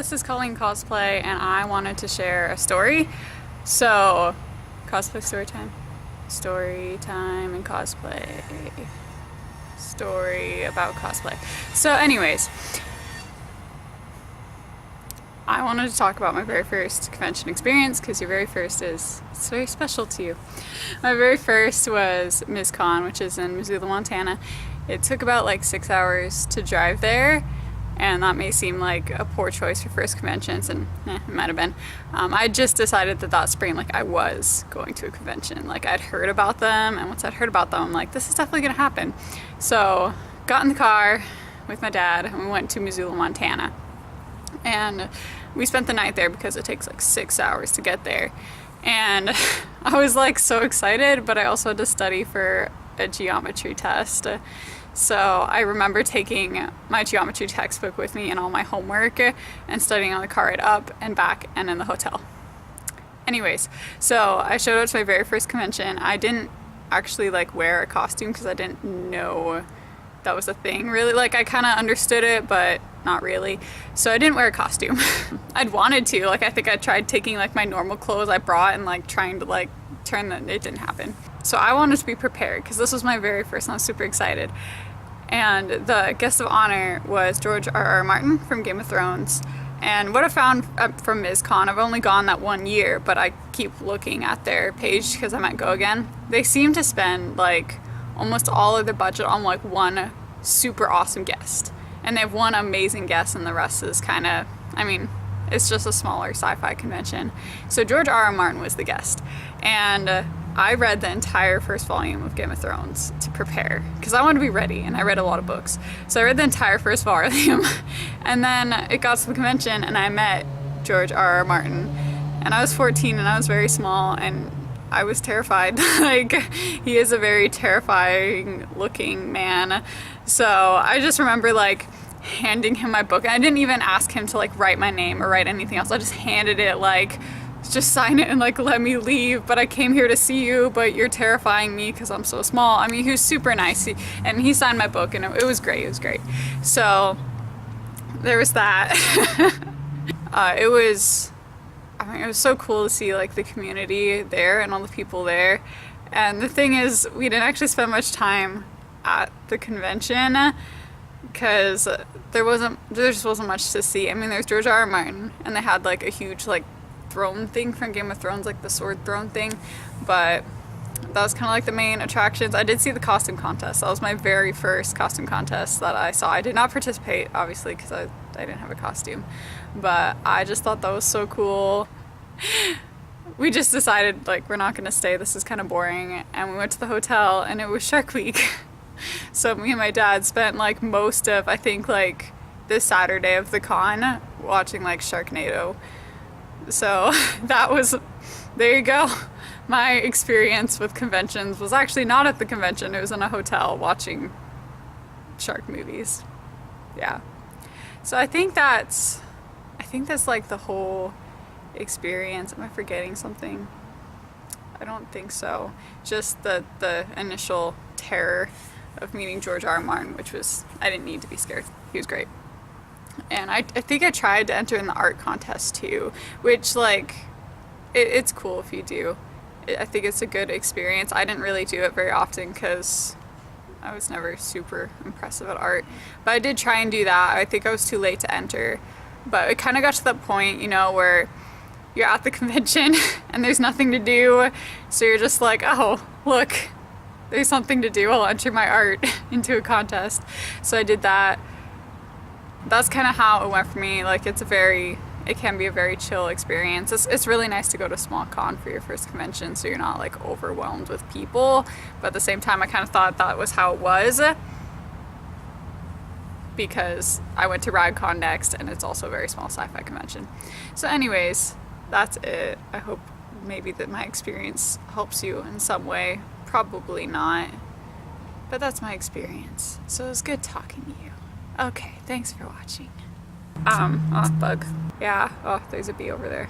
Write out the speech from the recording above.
this is Colleen Cosplay, and I wanted to share a story. So, cosplay story time. Story time and cosplay. Story about cosplay. So anyways, I wanted to talk about my very first convention experience, because your very first it's very special to you. My very first was Miscon, which is in Missoula, Montana. It took about like 6 hours to drive there, and that may seem like a poor choice for first conventions, and it might have been. I just decided that spring, like, I was going to a convention. Like, I'd heard about them, and once I'd heard about them, I'm like, this is definitely gonna happen. So, got in the car with my dad, and we went to Missoula, Montana. And we spent the night there because it takes like 6 hours to get there. And I was like so excited, but I also had to study for a geometry test. So I remember taking my geometry textbook with me and all my homework and studying on the car ride up and back and in the hotel. Anyways, so I showed up to my very first convention. I didn't actually like wear a costume because I didn't know that was a thing really. Like, I kind of understood it, but not really. So I didn't wear a costume. I'd wanted to. Like, I think I tried taking like my normal clothes I brought and like trying to like turn them. It didn't happen. So I wanted to be prepared because this was my very first and I was super excited. And the guest of honor was George R.R. Martin from Game of Thrones. And what I found from Miscon, I've only gone that 1 year, but I keep looking at their page because I might go again. They seem to spend like almost all of their budget on like one super awesome guest. And they have one amazing guest and the rest is kind of, I mean, it's just a smaller sci-fi convention. So George R.R. Martin was the guest. And I read the entire first volume of Game of Thrones to prepare because I wanted to be ready, and I read a lot of books. So I read the entire first volume, and then it got to the convention and I met George R.R. Martin. And I was 14 and I was very small and I was terrified. Like, he is a very terrifying looking man. So I just remember like handing him my book, and I didn't even ask him to like write my name or write anything else. I just handed it like, just sign it and like let me leave, but I came here to see you, but you're terrifying me because I'm so small. I mean, he was super nice, and he signed my book, and it was great. It was great. So there was that. It was so cool to see like the community there and all the people there. And the thing is, we didn't actually spend much time at the convention because there just wasn't much to see. I mean, there's George R.R. Martin, and they had like a huge like throne thing from Game of Thrones, like the sword throne thing, but that was kind of like the main attractions. I did see the costume contest. That was my very first costume contest that I saw. I did not participate, obviously, because I didn't have a costume, but I just thought that was so cool. We just decided like, we're not gonna stay, this is kind of boring, and we went to the hotel and it was Shark Week. So me and my dad spent like most of, I think, like this Saturday of the con watching like Sharknado. So that was, there you go. My experience with conventions was actually not at the convention. It was in a hotel watching shark movies. Yeah. So I think that's like the whole experience. Am I forgetting something? I don't think so. Just the initial terror of meeting George R.R. Martin, which was, I didn't need to be scared. He was great. And I think I tried to enter in the art contest too, which like, it's cool if you do. I think it's a good experience. I didn't really do it very often because I was never super impressive at art, but I did try and do that. I think I was too late to enter, but it kind of got to that point, you know, where you're at the convention and there's nothing to do, so you're just like, oh, look, there's something to do, I'll enter my art into a contest. So I did that. That's kind of how it went for me. Like, it can be a very chill experience. It's really nice to go to a small con for your first convention, so you're not like overwhelmed with people, but at the same time I kind of thought that was how it was because I went to RadCon next, and it's also a very small sci-fi convention. So anyways, that's it. I hope maybe that my experience helps you in some way. Probably not, but that's my experience. So it was good talking to you. Okay, thanks for watching. Oh, bug. Yeah, oh, there's a bee over there.